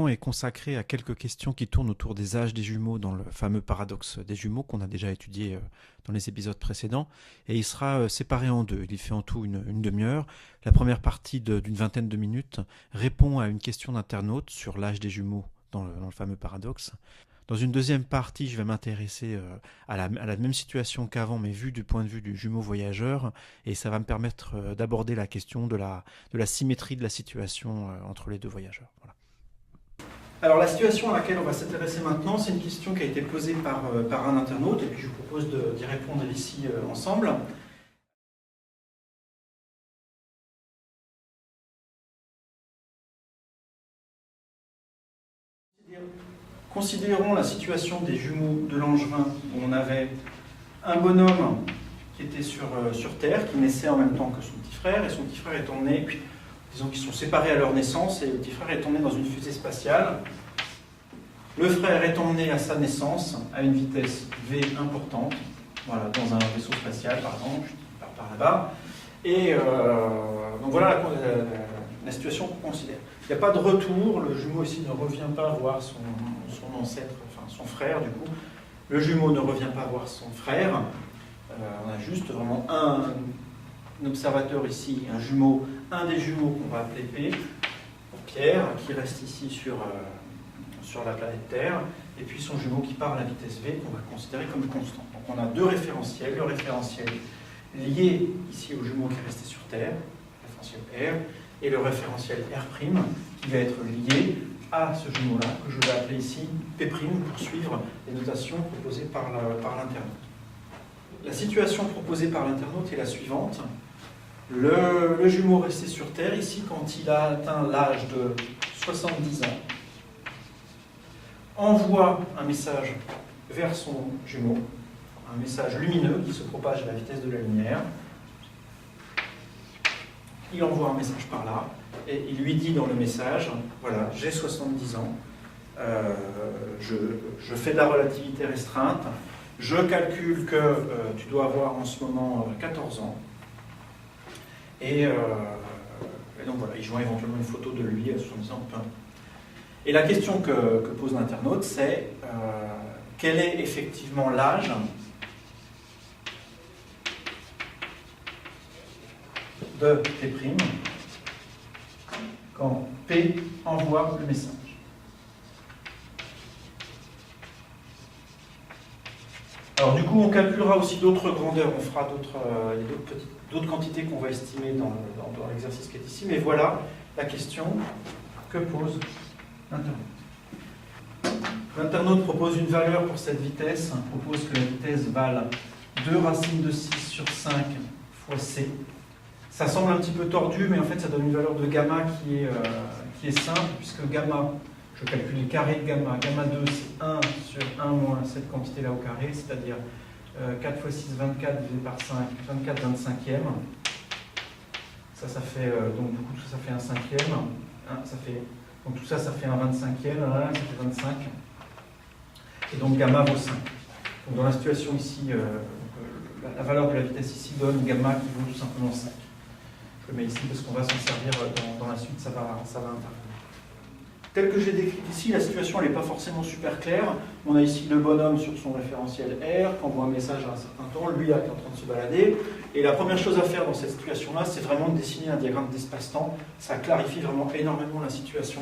discussion est consacrée à quelques questions qui tournent autour des âges des jumeaux dans le fameux paradoxe des jumeaux qu'on a déjà étudié dans les épisodes précédents. Et il sera séparé en deux. Il y fait en tout une demi-heure. La première partie d'une vingtaine de minutes répond à une question d'internaute sur l'âge des jumeaux dans le fameux paradoxe. Dans une deuxième partie, je vais m'intéresser à la même situation qu'avant, mais vue du point de vue du jumeau voyageur, et ça va me permettre d'aborder la question de la symétrie de la situation entre les deux voyageurs. Voilà. Alors la situation à laquelle on va s'intéresser maintenant, c'est une question qui a été posée par un internaute, et puis je vous propose d'y répondre ici ensemble. Considérons la situation des jumeaux de Langevin, où on avait un bonhomme qui était sur Terre, qui naissait en même temps que son petit frère, et son petit frère est emmené, disons qu'ils sont séparés à leur naissance, et le petit frère est emmené dans une fusée spatiale. Le frère est emmené à sa naissance à une vitesse V importante, voilà, dans un vaisseau spatial, par exemple, qui part par là-bas. Et donc voilà la situation qu'on considère. Il n'y a pas de retour, le jumeau ici ne revient pas voir son ancêtre, enfin son frère du coup. Le jumeau ne revient pas voir son frère. On a juste vraiment un observateur ici, un jumeau, un des jumeaux qu'on va appeler P, pour Pierre, qui reste ici sur la planète Terre, et puis son jumeau qui part à la vitesse V, qu'on va considérer comme constant. Donc on a deux référentiels, le référentiel lié ici au jumeau qui est resté sur Terre, le référentiel R, et le référentiel R', qui va être lié à ce jumeau-là, que je vais appeler ici P', pour suivre les notations proposées par l'internaute. La situation proposée par l'internaute est la suivante. Le jumeau resté sur Terre, ici, quand il a atteint l'âge de 70 ans, envoie un message vers son jumeau, un message lumineux qui se propage à la vitesse de la lumière. Il envoie un message par là, et il lui dit dans le message, voilà, j'ai 70 ans, je fais de la relativité restreinte, je calcule que tu dois avoir en ce moment 14 ans, et donc voilà, il joint éventuellement une photo de lui à 70 ans. Et la question que pose l'internaute, c'est quel est effectivement l'âge de P' quand P envoie le message. Alors du coup, on calculera aussi d'autres grandeurs, on fera d'autres quantités qu'on va estimer dans l'exercice qui est ici, mais voilà la question que pose l'internaute. L'internaute propose une valeur pour cette vitesse, propose que la vitesse vale 2 racines de 6 sur 5 fois C. Ça semble un petit peu tordu, mais en fait ça donne une valeur de gamma qui est simple, puisque gamma, je calcule les carrés de gamma. Gamma 2, c'est 1 sur 1 moins cette quantité-là au carré, c'est-à-dire 4 fois 6, 24 divisé par 5, 24 25e. Ça fait, donc du coup, ça fait un cinquième. Donc tout ça, ça fait un 25e, ça fait 25. Et donc gamma vaut 5. Donc dans la situation ici, la valeur de la vitesse ici donne gamma qui vaut tout simplement 5. Je le mets ici parce qu'on va s'en servir dans la suite, ça va intervenir. Tel que j'ai décrit ici, la situation n'est pas forcément super claire. On a ici le bonhomme sur son référentiel R, qui envoie un message à un certain temps, lui là qui est en train de se balader. Et la première chose à faire dans cette situation-là, c'est vraiment de dessiner un diagramme d'espace-temps. Ça clarifie vraiment énormément la situation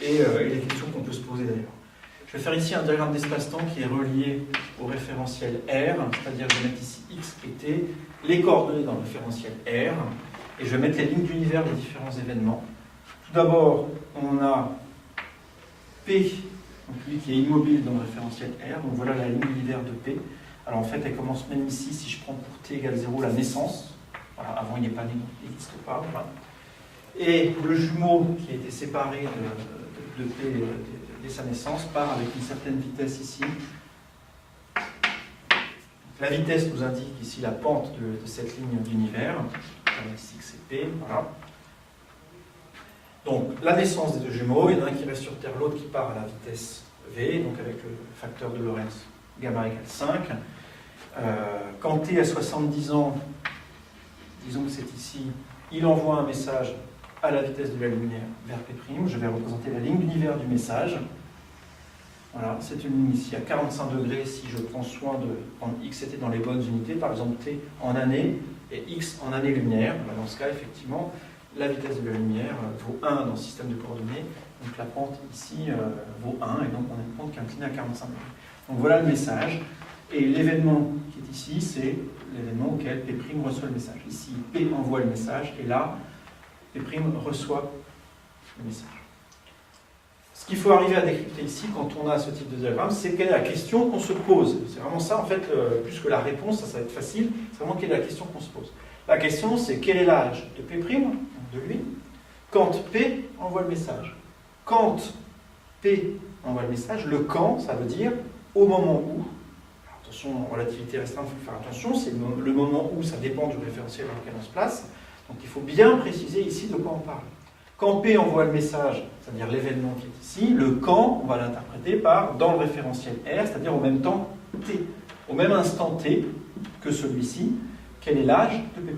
et les questions qu'on peut se poser d'ailleurs. Je vais faire ici un diagramme d'espace-temps qui est relié au référentiel R, c'est-à-dire je vais mettre ici X et T, les coordonnées dans le référentiel R, et je vais mettre les lignes d'univers des différents événements. Tout d'abord, on a P, donc lui qui est immobile dans le référentiel R, donc voilà la ligne d'univers de P. Alors en fait, elle commence même ici, si je prends pour T égale 0 la naissance. Voilà, avant il n'est pas né, il n'existe pas. Voilà. Et le jumeau qui a été séparé de P dès sa naissance part avec une certaine vitesse ici. La vitesse nous indique ici la pente de cette ligne d'univers, ici que c'est P, voilà. Donc la naissance des deux jumeaux, il y en a un qui reste sur Terre, l'autre qui part à la vitesse V, donc avec le facteur de Lorentz gamma égale 5. Quand T a 70 ans, disons que c'est ici, il envoie un message à la vitesse de la lumière vers P'. Je vais représenter la ligne d'univers du message. Voilà, c'est une ligne ici à 45 degrés si je prends soin de prendre x était dans les bonnes unités, par exemple t en années et x en années-lumière. Dans ce cas, effectivement, la vitesse de la lumière vaut 1 dans le système de coordonnées. Donc la pente ici vaut 1 et donc on a une pente qui est inclinée à 45 degrés. Donc voilà le message. Et l'événement qui est ici, c'est l'événement auquel P' reçoit le message. Ici, P envoie le message et là, P' reçoit le message. Ce qu'il faut arriver à décrypter ici, quand on a ce type de diagramme, c'est quelle est la question qu'on se pose. C'est vraiment ça, en fait, plus que la réponse, ça va être facile, c'est vraiment quelle est la question qu'on se pose. La question, c'est quel est l'âge de P', de lui, quand P envoie le message. Quand P envoie le message, le quand, ça veut dire au moment où. Attention, relativité restreinte, il faut faire attention, c'est le moment où, ça dépend du référentiel dans lequel on se place. Donc il faut bien préciser ici de quoi on parle. Quand P envoie le message, c'est-à-dire l'événement qui est ici, le quand, on va l'interpréter par dans le référentiel R, c'est-à-dire au même temps T. Au même instant T que celui-ci, quel est l'âge de P'.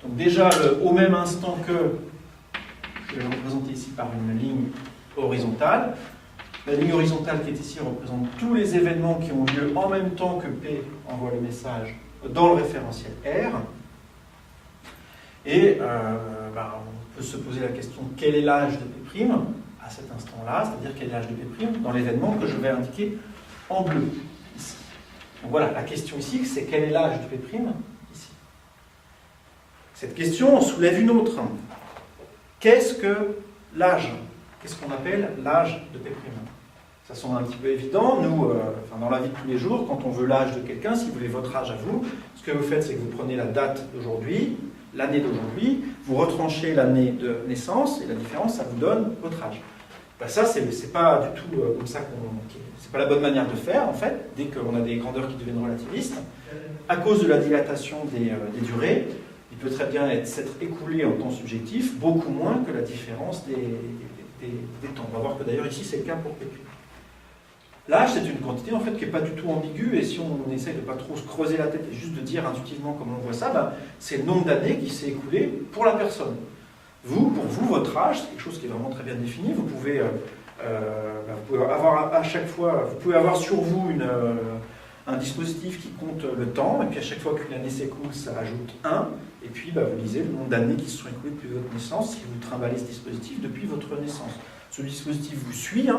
Donc déjà, au même instant que, je vais le représenter ici par une ligne horizontale. La ligne horizontale qui est ici représente tous les événements qui ont lieu en même temps que P envoie le message dans le référentiel R. Et on peut se poser la question quel est l'âge de P' à cet instant-là, c'est-à-dire quel est l'âge de P' dans l'événement que je vais indiquer en bleu ici. Donc voilà, la question ici, c'est quel est l'âge de P' ici. Cette question en soulève une autre. Qu'est-ce que l'âge? Qu'est-ce qu'on appelle l'âge de P'? Ça semble un petit peu évident. Nous, dans la vie de tous les jours, quand on veut l'âge de quelqu'un, si vous voulez votre âge à vous, ce que vous faites, c'est que vous prenez la date d'aujourd'hui, l'année d'aujourd'hui, vous retranchez l'année de naissance, et la différence, ça vous donne votre âge. Ben ça, c'est pas du tout comme ça c'est pas la bonne manière de faire, en fait, dès qu'on a des grandeurs qui deviennent relativistes. À cause de la dilatation des durées, il peut très bien s'être écoulé en temps subjectif, beaucoup moins que la différence des temps. On va voir que d'ailleurs ici, c'est le cas pour P'. L'âge, c'est une quantité en fait qui n'est pas du tout ambiguë, et si on essaye de ne pas trop se creuser la tête et juste de dire intuitivement comment on voit ça, c'est le nombre d'années qui s'est écoulé pour la personne. Pour vous, votre âge, c'est quelque chose qui est vraiment très bien défini. Vous pouvez avoir à chaque fois, vous pouvez avoir sur vous un dispositif qui compte le temps, et puis à chaque fois qu'une année s'écoule, ça ajoute 1, et puis vous lisez le nombre d'années qui se sont écoulées depuis votre naissance, si vous trimballez ce dispositif depuis votre naissance. Ce dispositif vous suit,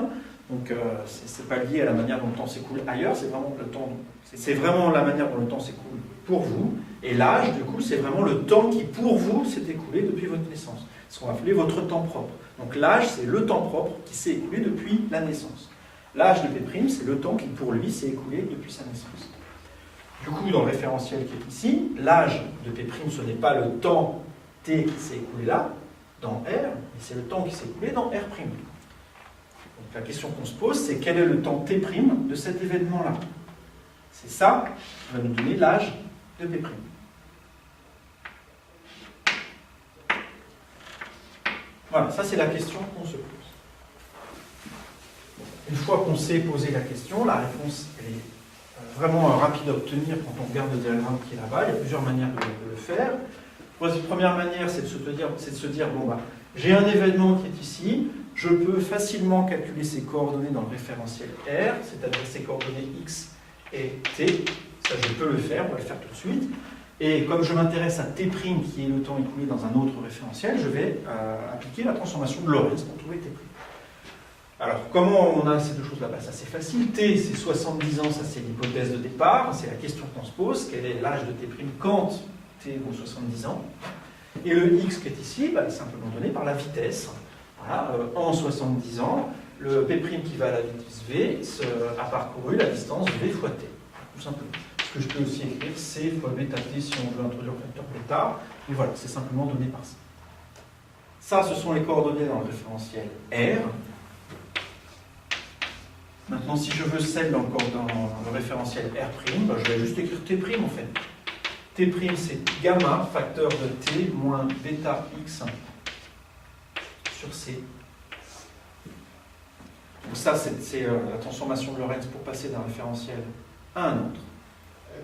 donc c'est pas lié à la manière dont le temps s'écoule ailleurs, c'est vraiment le temps, c'est vraiment la manière dont le temps s'écoule pour vous, et l'âge, du coup, c'est vraiment le temps qui, pour vous, s'est écoulé depuis votre naissance. C'est ce qu'on va appeler votre temps propre. Donc l'âge, c'est le temps propre qui s'est écoulé depuis la naissance. L'âge de P', c'est le temps qui, pour lui, s'est écoulé depuis sa naissance. Du coup, dans le référentiel qui est ici, l'âge de P', ce n'est pas le temps T qui s'est écoulé là, dans R, mais c'est le temps qui s'est écoulé dans R'. Donc la question qu'on se pose, c'est quel est le temps T' de cet événement-là? C'est ça qui va nous donner l'âge de P'. Voilà, ça c'est la question qu'on se pose. Une fois qu'on sait poser la question, la réponse elle est vraiment rapide à obtenir quand on regarde le diagramme qui est là-bas. Il y a plusieurs manières de le faire. La première manière, c'est de se dire bon, j'ai un événement qui est ici, je peux facilement calculer ses coordonnées dans le référentiel R, c'est-à-dire ses coordonnées X et T. Ça, je peux le faire, on va le faire tout de suite. Et comme je m'intéresse à T', qui est le temps écoulé dans un autre référentiel, je vais appliquer la transformation de Lorentz pour trouver T'. Alors, comment on a ces deux choses là-bas? Ça, c'est facile. T, c'est 70 ans, ça c'est l'hypothèse de départ, c'est la question qu'on se pose. Quel est l'âge de T' quand T vaut 70 ans? Et le X qui est ici, est simplement donné par la vitesse. Voilà, en 70 ans, le P' qui va à la vitesse V a parcouru la distance V fois T, tout simplement. Ce que je peux aussi écrire, C fois bêta T si on veut introduire le facteur bêta. Et voilà, c'est simplement donné par ça. Ça, ce sont les coordonnées dans le référentiel R. Maintenant, si je veux celle encore dans le référentiel R', je vais juste écrire T' en fait. T', c'est gamma, facteur de T, moins bêta X sur C. Donc ça, c'est la transformation de Lorentz pour passer d'un référentiel à un autre.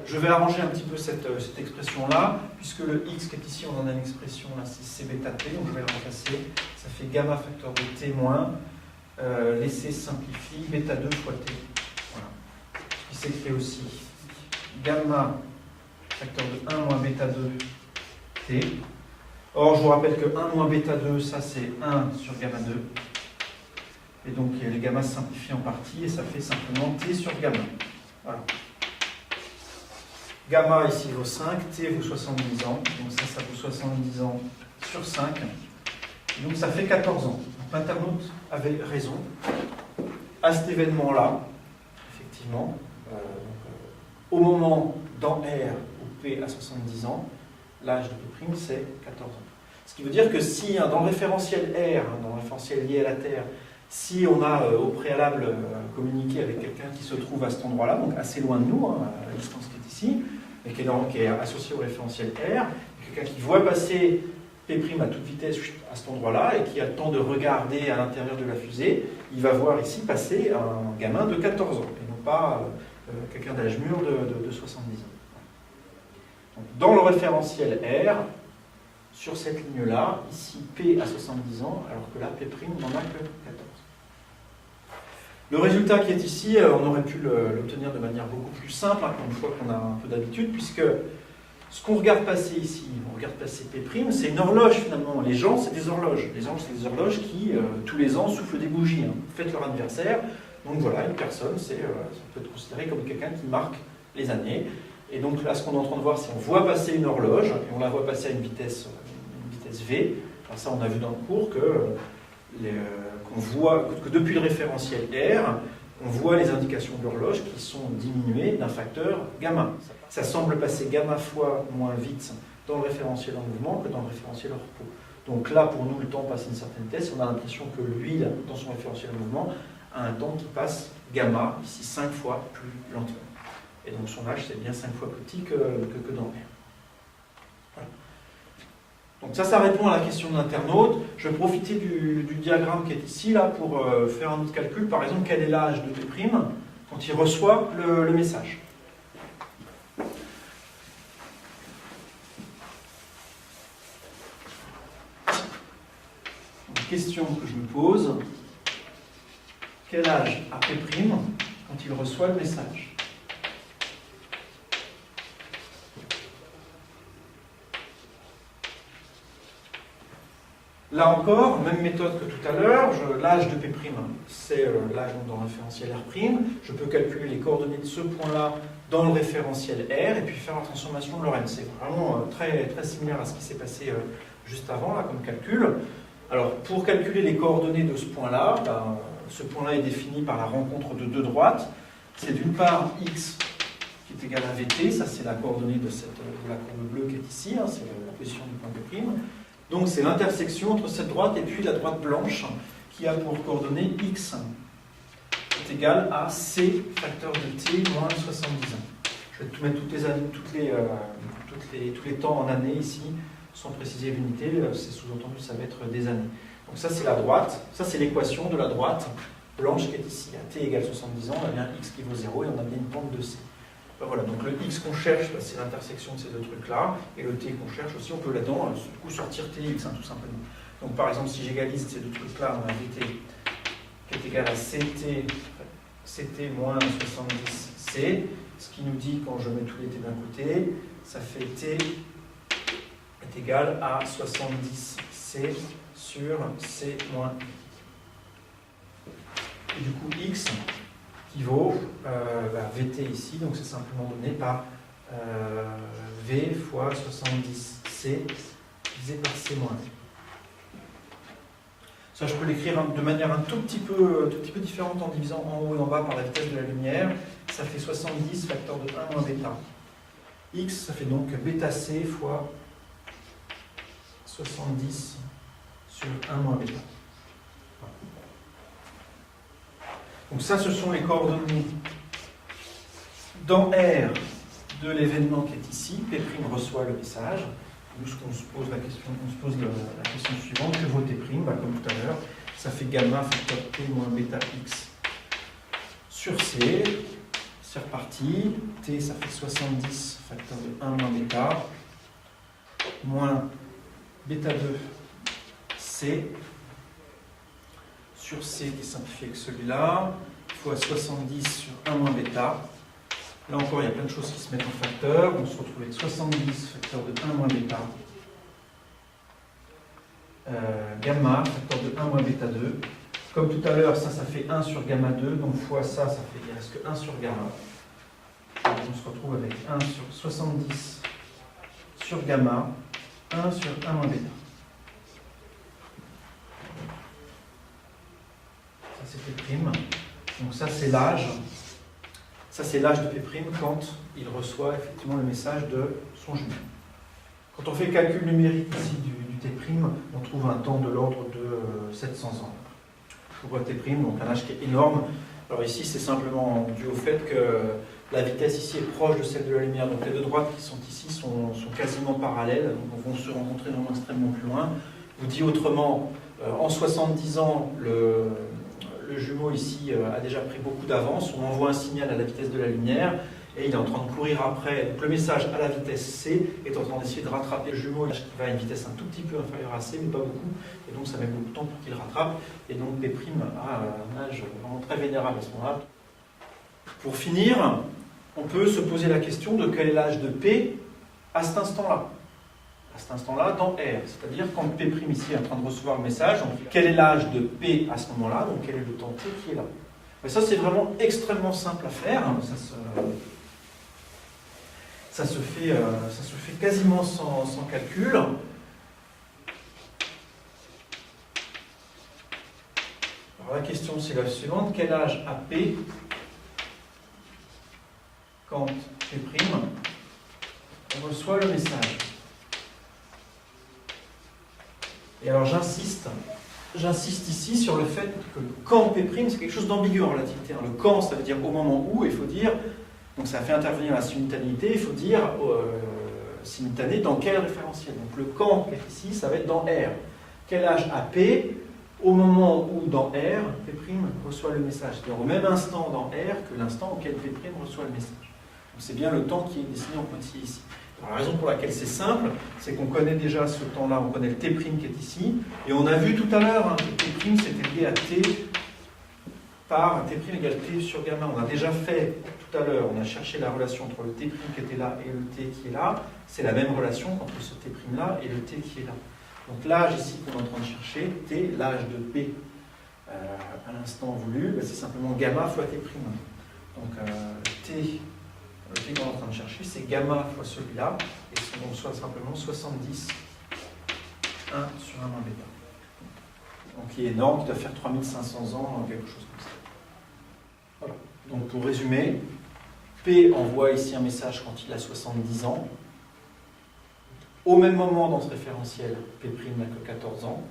je vais arranger un petit peu cette expression-là, puisque le x qui est ici, on en a une expression, là, c'est c bêta t, donc je vais le remplacer. Ça fait gamma facteur de t moins, les c simplifient, bêta 2 fois t. Voilà. Ce qui s'écrit aussi gamma facteur de 1 moins bêta 2 t. Or, je vous rappelle que 1 moins bêta 2, ça c'est 1 sur gamma 2. Et donc, les gamma se simplifient en partie, et ça fait simplement t sur gamma. Voilà. Gamma ici vaut 5, t vaut 70 ans, donc ça vaut 70 ans sur 5, et donc ça fait 14 ans. Donc l'internaute avait raison. À cet événement-là, effectivement, au moment dans R où P a 70 ans, l'âge de P' c'est 14 ans. Ce qui veut dire que si dans le référentiel R, dans le référentiel lié à la Terre, si on a au préalable communiqué avec quelqu'un qui se trouve à cet endroit-là, donc assez loin de nous, à la distance qui est ici, et qui est associé au référentiel R, quelqu'un qui voit passer P' à toute vitesse à cet endroit-là, et qui a le temps de regarder à l'intérieur de la fusée, il va voir ici passer un gamin de 14 ans, et non pas quelqu'un d'âge mûr de 70 ans. Donc, dans le référentiel R, sur cette ligne-là, ici P a 70 ans, alors que là P' n'en a que 14. Le résultat qui est ici, on aurait pu l'obtenir de manière beaucoup plus simple, une fois qu'on a un peu d'habitude, puisque ce qu'on regarde passer ici, on regarde passer P', c'est une horloge finalement. Les gens, c'est des horloges. Les gens, c'est des horloges qui, tous les ans, soufflent des bougies, fêtent leur anniversaire. Donc voilà, une personne, ça peut être considéré comme quelqu'un qui marque les années. Et donc là, ce qu'on est en train de voir, c'est qu'on voit passer une horloge, et on la voit passer à une vitesse V. Alors ça, on a vu dans le cours qu'on voit que depuis le référentiel R, on voit les indications de l'horloge qui sont diminuées d'un facteur gamma. Ça semble passer gamma fois moins vite dans le référentiel en mouvement que dans le référentiel en repos. Donc là, pour nous, le temps passe à une certaine vitesse. On a l'impression que lui, dans son référentiel en mouvement, a un temps qui passe gamma, ici 5 fois plus lentement. Et donc son âge, c'est bien 5 fois plus petit que dans R. Voilà. Donc ça répond à la question de l'internaute. Je vais profiter du diagramme qui est ici là, pour faire un autre calcul. Par exemple, quel est l'âge de P' quand il reçoit le message. Une question que je me pose. Quel âge a P' quand il reçoit le message? Là encore, même méthode que tout à l'heure, l'âge de P', c'est l'âge dans le référentiel R'. Je peux calculer les coordonnées de ce point-là dans le référentiel R et puis faire la transformation de Lorentz. C'est vraiment très, très similaire à ce qui s'est passé juste avant, là, comme calcul. Alors, pour calculer les coordonnées de ce point-là, ce point-là est défini par la rencontre de deux droites. C'est d'une part x qui est égal à vt, ça c'est la coordonnée de la courbe bleue qui est ici, c'est la position du point P'. Donc c'est l'intersection entre cette droite et puis la droite blanche qui a pour coordonnée x est égal à c facteur de t moins 70 ans. Je vais tout mettre toutes les années, tous les temps en années ici, sans préciser l'unité, c'est sous-entendu ça va être des années. Donc ça c'est la droite, ça c'est l'équation de la droite blanche qui est ici. À t égale 70 ans, on a bien x qui vaut 0 et on a bien une pente de c. Voilà, donc le x qu'on cherche, c'est l'intersection de ces deux trucs-là, et le t qu'on cherche aussi, on peut là-dedans du coup sortir tx, tout simplement. Donc par exemple, si j'égalise ces deux trucs-là, on a vt qui est égal à ct moins 70c, ce qui nous dit, quand je mets tous les t d'un côté, ça fait t est égal à 70c sur c moins. Et du coup, x qui vaut Vt ici, donc c'est simplement donné par V fois 70C divisé par C moins. Ça, je peux l'écrire de manière un tout petit peu différente en divisant en haut et en bas par la vitesse de la lumière. Ça fait 70 facteur de 1 moins bêta. X, ça fait donc bêta C fois 70 sur 1 moins bêta. Donc ça, ce sont les coordonnées dans R de l'événement qui est ici. P' reçoit le message. Nous, ce qu'on se pose la question suivante, que vaut T', comme tout à l'heure, ça fait gamma facteur T moins bêta X sur C. c'est reparti. T, ça fait 70 facteur de 1 moins bêta, moins bêta 2, C, sur C qui est simplifié avec celui-là, fois 70 sur 1 moins bêta. Là encore, il y a plein de choses qui se mettent en facteur. On se retrouve avec 70 facteur de 1 moins bêta, gamma, facteur de 1 moins bêta 2. Comme tout à l'heure, ça fait 1 sur gamma 2, donc fois ça fait, il reste que 1 sur gamma. Donc on se retrouve avec 1 sur 70 sur gamma, 1 sur 1 moins bêta. Ça c'est P'. Donc ça c'est l'âge. Ça c'est l'âge de P' quand il reçoit effectivement le message de son jumeau. Quand on fait le calcul numérique ici du T', on trouve un temps de l'ordre de 700 ans. Pour T', donc un âge qui est énorme. Alors ici c'est simplement dû au fait que la vitesse ici est proche de celle de la lumière. Donc les deux droites qui sont ici sont quasiment parallèles, donc vont se rencontrer vraiment extrêmement plus loin. Ou dit autrement, en 70 ans, le jumeau ici a déjà pris beaucoup d'avance. On envoie un signal à la vitesse de la lumière et il est en train de courir après. Donc le message à la vitesse C est en train d'essayer de rattraper le jumeau qui va à une vitesse un tout petit peu inférieure à C, mais pas beaucoup. Et donc ça met beaucoup de temps pour qu'il rattrape. Et donc P' a un âge vraiment très vénérable à ce moment-là. Pour finir, on peut se poser la question de quel est l'âge de P à cet instant-là. À cet instant-là, dans R. C'est-à-dire quand P' ici est en train de recevoir le message, donc, quel est l'âge de P à ce moment-là, donc quel est le temps T qui est là. Mais ça, c'est vraiment extrêmement simple à faire. Ça se fait quasiment sans calcul. Alors la question, c'est la suivante. Quel âge a P quand P' reçoit le message? Et alors j'insiste ici sur le fait que le quand P', c'est quelque chose d'ambigu en relativité. Le quand, ça veut dire au moment où, il faut dire, donc ça fait intervenir la simultanéité, il faut dire simultané dans quel référentiel. Donc le quand qui est ici, ça va être dans R. Quel âge a P au moment où dans R, P' reçoit le message. C'est-à-dire au même instant dans R que l'instant auquel P' reçoit le message. Donc c'est bien le temps qui est dessiné en pointillé ici. Alors, la raison pour laquelle c'est simple, c'est qu'on connaît déjà ce temps-là, on connaît le T' qui est ici, et on a vu tout à l'heure que T' c'était lié à T par T' égale T sur gamma. On a déjà fait tout à l'heure, on a cherché la relation entre le T' qui était là et le T qui est là. C'est la même relation entre ce T' là et le T qui est là. Donc l'âge ici qu'on est en train de chercher, T, l'âge de P à l'instant voulu, c'est simplement gamma fois T'. Donc T, le T qu'on est en train de chercher, c'est gamma fois celui-là, et c'est donc soit simplement 70, 1 sur 1 moins bêta. Donc qui est énorme, qui doit faire 3500 ans, quelque chose comme ça. Voilà. Donc pour résumer, P envoie ici un message quand il a 70 ans. Au même moment dans ce référentiel, P' n'a que 14 ans.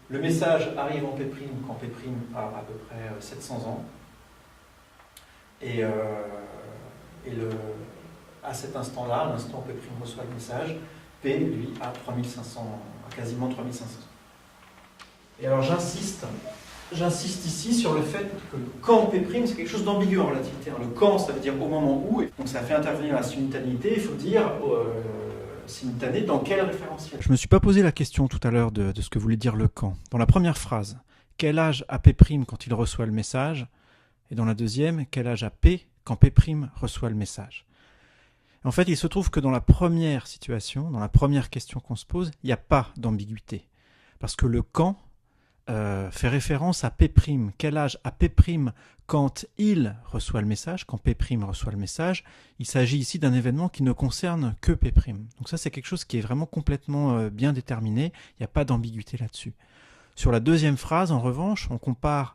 Le message arrive en P' quand P' a à peu près 700 ans. Et à cet instant-là, à l'instant où P' reçoit le message, P, lui, a 3500, quasiment 3500 ans. Et alors j'insiste ici sur le fait que le quand P', c'est quelque chose d'ambigu en relativité. Le quand, ça veut dire au moment où, donc ça fait intervenir la simultanéité, il faut dire simultané dans quel référentiel. Je ne me suis pas posé la question tout à l'heure de ce que voulait dire le quand. Dans la première phrase, quel âge a P' quand il reçoit le message? Et dans la deuxième, quel âge a P quand P' reçoit le message? En fait, il se trouve que dans la première situation, dans la première question qu'on se pose, il n'y a pas d'ambiguïté. Parce que le quand fait référence à P'. Quel âge a P' quand il reçoit le message, quand P' reçoit le message? Il s'agit ici d'un événement qui ne concerne que P'. Donc ça, c'est quelque chose qui est vraiment complètement bien déterminé. Il n'y a pas d'ambiguïté là-dessus. Sur la deuxième phrase, en revanche, on compare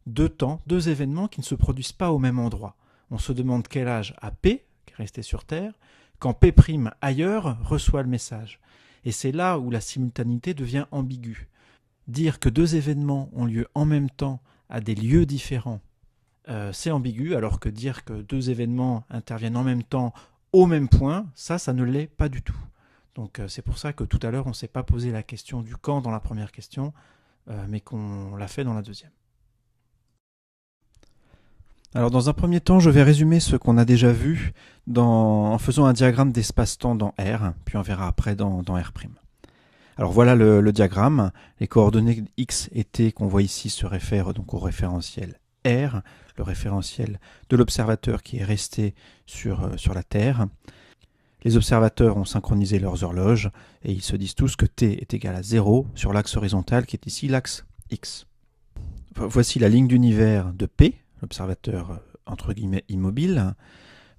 deux temps, deux événements qui ne se produisent pas au même endroit. On se demande quel âge a P, qui est resté sur Terre, quand P' ailleurs reçoit le message. Et c'est là où la simultanéité devient ambiguë. Dire que deux événements ont lieu en même temps à des lieux différents, c'est ambigu, alors que dire que deux événements interviennent en même temps au même point, ça ne l'est pas du tout. Donc c'est pour ça que tout à l'heure, on ne s'est pas posé la question du quand dans la première question, mais qu'on l'a fait dans la deuxième. Alors dans un premier temps, je vais résumer ce qu'on a déjà vu en faisant un diagramme d'espace-temps dans R, puis on verra après dans R'. Alors voilà le diagramme. Les coordonnées x et t qu'on voit ici se réfèrent donc au référentiel R, le référentiel de l'observateur qui est resté sur la Terre. Les observateurs ont synchronisé leurs horloges et ils se disent tous que t est égal à 0 sur l'axe horizontal qui est ici l'axe x. Voici la ligne d'univers de P, l'observateur entre guillemets immobile.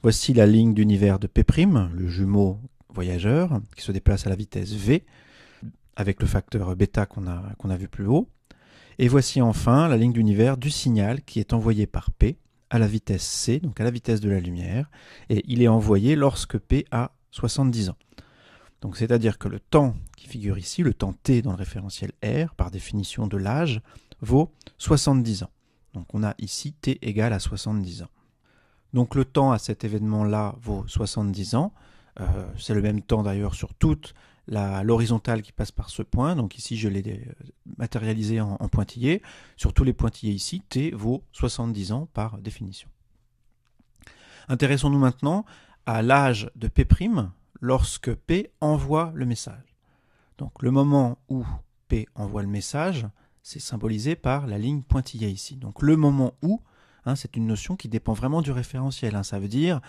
Voici la ligne d'univers de P', le jumeau voyageur, qui se déplace à la vitesse v, avec le facteur bêta qu'on a vu plus haut. Et voici enfin la ligne d'univers du signal qui est envoyé par P à la vitesse c, donc à la vitesse de la lumière, et il est envoyé lorsque P a 70 ans. Donc c'est-à-dire que le temps qui figure ici, le temps t dans le référentiel R, par définition de l'âge, vaut 70 ans. Donc on a ici t égale à 70 ans. Donc le temps à cet événement-là vaut 70 ans. C'est le même temps d'ailleurs sur toute l'horizontale qui passe par ce point. Donc ici je l'ai matérialisé en pointillé. Sur tous les pointillés ici, t vaut 70 ans par définition. Intéressons-nous maintenant à l'âge de P' lorsque P envoie le message. Donc le moment où P envoie le message, c'est symbolisé par la ligne pointillée ici. Donc le moment où, c'est une notion qui dépend vraiment du référentiel. Ça veut dire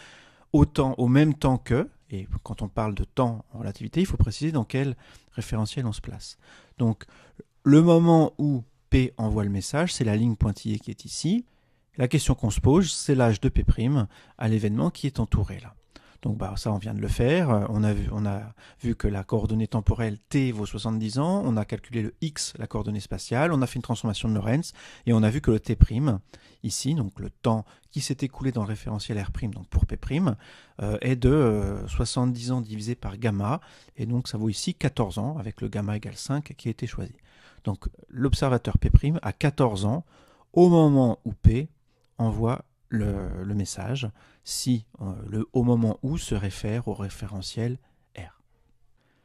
au même temps que, et quand on parle de temps en relativité, il faut préciser dans quel référentiel on se place. Donc le moment où P envoie le message, c'est la ligne pointillée qui est ici. La question qu'on se pose, c'est l'âge de P' à l'événement qui est entouré là. Donc ça, on vient de le faire. On a vu que la coordonnée temporelle t vaut 70 ans. On a calculé le x, la coordonnée spatiale. On a fait une transformation de Lorentz. Et on a vu que le t', ici, donc le temps qui s'est écoulé dans le référentiel R', donc pour P', est de 70 ans divisé par gamma. Et donc ça vaut ici 14 ans, avec le gamma égale 5 qui a été choisi. Donc l'observateur P' a 14 ans au moment où P envoie le message, si au moment où se réfère au référentiel R.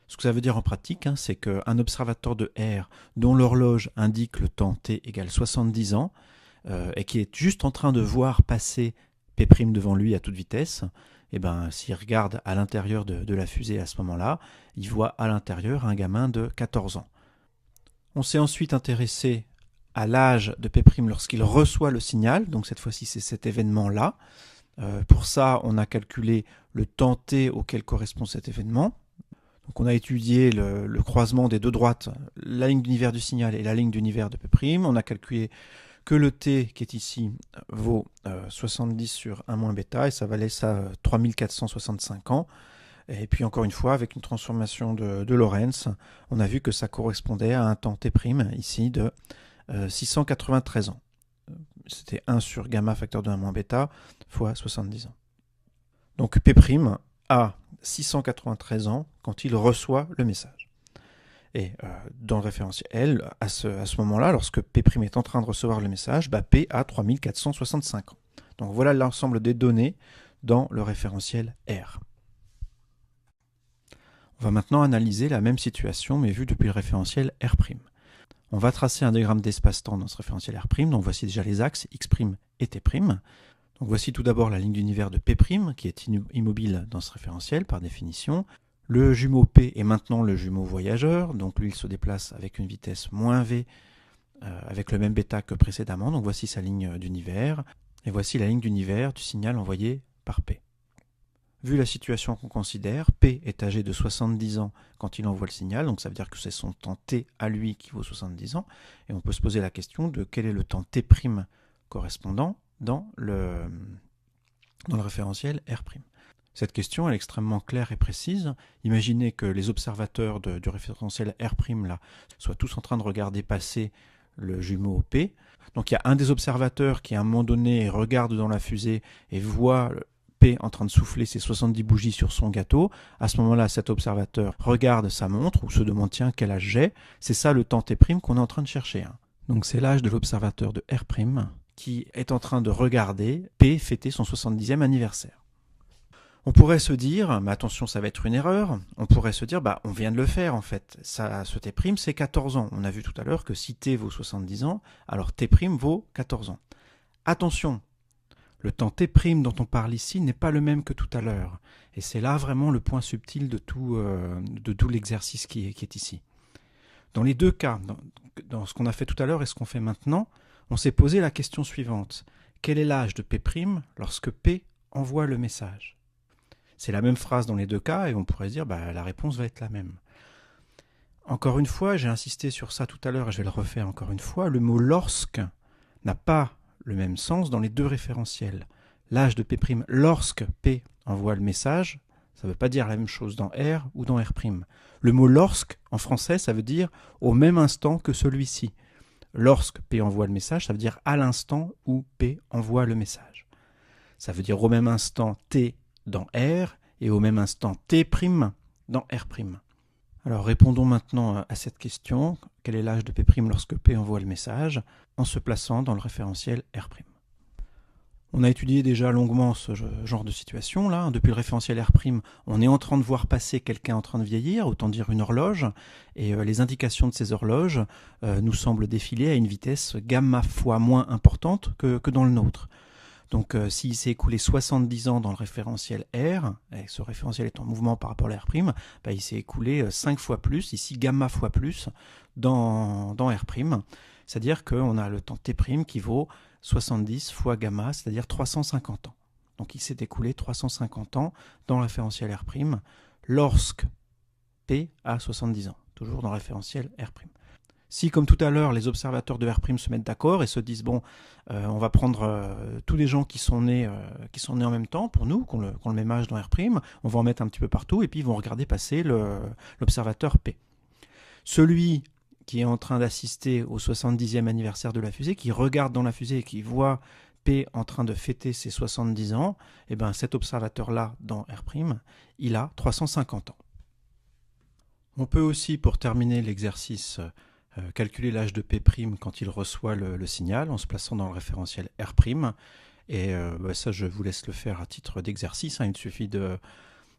Ce que ça veut dire en pratique, c'est qu'un observateur de R dont l'horloge indique le temps t égale 70 ans et qui est juste en train de voir passer P' devant lui à toute vitesse, s'il regarde à l'intérieur de la fusée à ce moment-là, il voit à l'intérieur un gamin de 14 ans. On s'est ensuite intéressé à l'âge de P' lorsqu'il reçoit le signal, donc cette fois-ci c'est cet événement-là. Pour ça, on a calculé le temps t auquel correspond cet événement. Donc on a étudié le croisement des deux droites, la ligne d'univers du signal et la ligne d'univers de P'. On a calculé que le t qui est ici vaut 70 sur 1 moins bêta, et ça valait ça 3465 ans. Et puis encore une fois, avec une transformation de Lorentz, on a vu que ça correspondait à un temps t' ici de 693 ans. C'était 1 sur gamma facteur de 1 moins bêta fois 70 ans. Donc P' a 693 ans quand il reçoit le message. Et dans le référentiel L, à ce moment-là, lorsque P' est en train de recevoir le message, P a 3465 ans. Donc voilà l'ensemble des données dans le référentiel R. On va maintenant analyser la même situation, mais vue depuis le référentiel R'. On va tracer un diagramme d'espace-temps dans ce référentiel R', donc voici déjà les axes x' et t'. Donc voici tout d'abord la ligne d'univers de P', qui est immobile dans ce référentiel par définition. Le jumeau P est maintenant le jumeau voyageur, donc lui il se déplace avec une vitesse moins v, avec le même bêta que précédemment, donc voici sa ligne d'univers, et voici la ligne d'univers du signal envoyé par P. Vu la situation qu'on considère, P est âgé de 70 ans quand il envoie le signal, donc ça veut dire que c'est son temps t à lui qui vaut 70 ans, et on peut se poser la question de quel est le temps t' correspondant dans le référentiel R'. Cette question est extrêmement claire et précise. Imaginez que les observateurs du référentiel R' là, soient tous en train de regarder passer le jumeau P. Donc il y a un des observateurs qui à un moment donné regarde dans la fusée et voit P en train de souffler ses 70 bougies sur son gâteau. À ce moment-là, cet observateur regarde sa montre ou se demande tiens quel âge j'ai. C'est ça le temps t' qu'on est en train de chercher. Donc c'est l'âge de l'observateur de R' qui est en train de regarder P fêter son 70e anniversaire. On pourrait se dire, mais attention ça va être une erreur, on pourrait se dire on vient de le faire en fait, ce t' c'est 14 ans. On a vu tout à l'heure que si t vaut 70 ans, alors t' vaut 14 ans. Attention, Le temps t' dont on parle ici n'est pas le même que tout à l'heure. Et c'est là vraiment le point subtil de tout l'exercice qui est ici. Dans les deux cas, dans ce qu'on a fait tout à l'heure et ce qu'on fait maintenant, on s'est posé la question suivante. Quel est l'âge de P' lorsque P envoie le message? C'est la même phrase dans les deux cas et on pourrait se dire la réponse va être la même. Encore une fois, j'ai insisté sur ça tout à l'heure et je vais le refaire encore une fois, le mot « lorsque » n'a pas le même sens dans les deux référentiels. L'âge de P' lorsque P envoie le message, ça ne veut pas dire la même chose dans R ou dans R'. Le mot « lorsque » en français, ça veut dire « au même instant que celui-ci ». Lorsque P envoie le message, ça veut dire à l'instant où P envoie le message. Ça veut dire au même instant T dans R et au même instant T' dans R'. Alors répondons maintenant à cette question. Quel est l'âge de P' lorsque P envoie le message en se plaçant dans le référentiel R'? On a étudié déjà longuement ce genre de situation là. Depuis le référentiel R', on est en train de voir passer quelqu'un en train de vieillir, autant dire une horloge, et les indications de ces horloges nous semblent défiler à une vitesse gamma fois moins importante que dans le nôtre. Donc s'il s'est écoulé 70 ans dans le référentiel R, et ce référentiel est en mouvement par rapport à R', il s'est écoulé 5 fois plus, ici gamma fois plus, dans R'. C'est-à-dire qu'on a le temps T' qui vaut 70 fois gamma, c'est-à-dire 350 ans. Donc il s'est écoulé 350 ans dans le référentiel R', lorsque P a 70 ans, toujours dans le référentiel R'. Si, comme tout à l'heure, les observateurs de R' se mettent d'accord et se disent on va prendre tous les gens qui sont nés en même temps pour nous, qui ont le même âge dans R', on va en mettre un petit peu partout et puis ils vont regarder passer l'observateur P. Celui qui est en train d'assister au 70e anniversaire de la fusée, qui regarde dans la fusée et qui voit P en train de fêter ses 70 ans, cet observateur-là dans R', il a 350 ans. On peut aussi, pour terminer l'exercice, calculer l'âge de P' quand il reçoit le signal en se plaçant dans le référentiel R'. Et ça, je vous laisse le faire à titre d'exercice. Il suffit de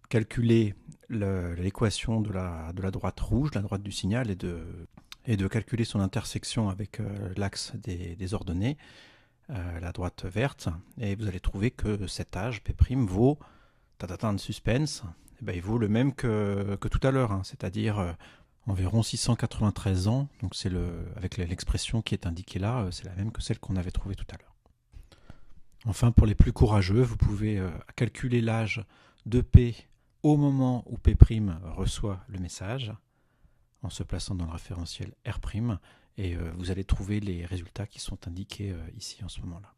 calculer l'équation de la droite rouge, la droite du signal, et de calculer son intersection avec l'axe des ordonnées, la droite verte. Et vous allez trouver que cet âge, P', vaut, de suspense, il vaut le même que tout à l'heure, c'est-à-dire environ 693 ans, donc c'est avec l'expression qui est indiquée là, c'est la même que celle qu'on avait trouvée tout à l'heure. Enfin, pour les plus courageux, vous pouvez calculer l'âge de P au moment où P' reçoit le message, en se plaçant dans le référentiel R', et vous allez trouver les résultats qui sont indiqués ici en ce moment-là.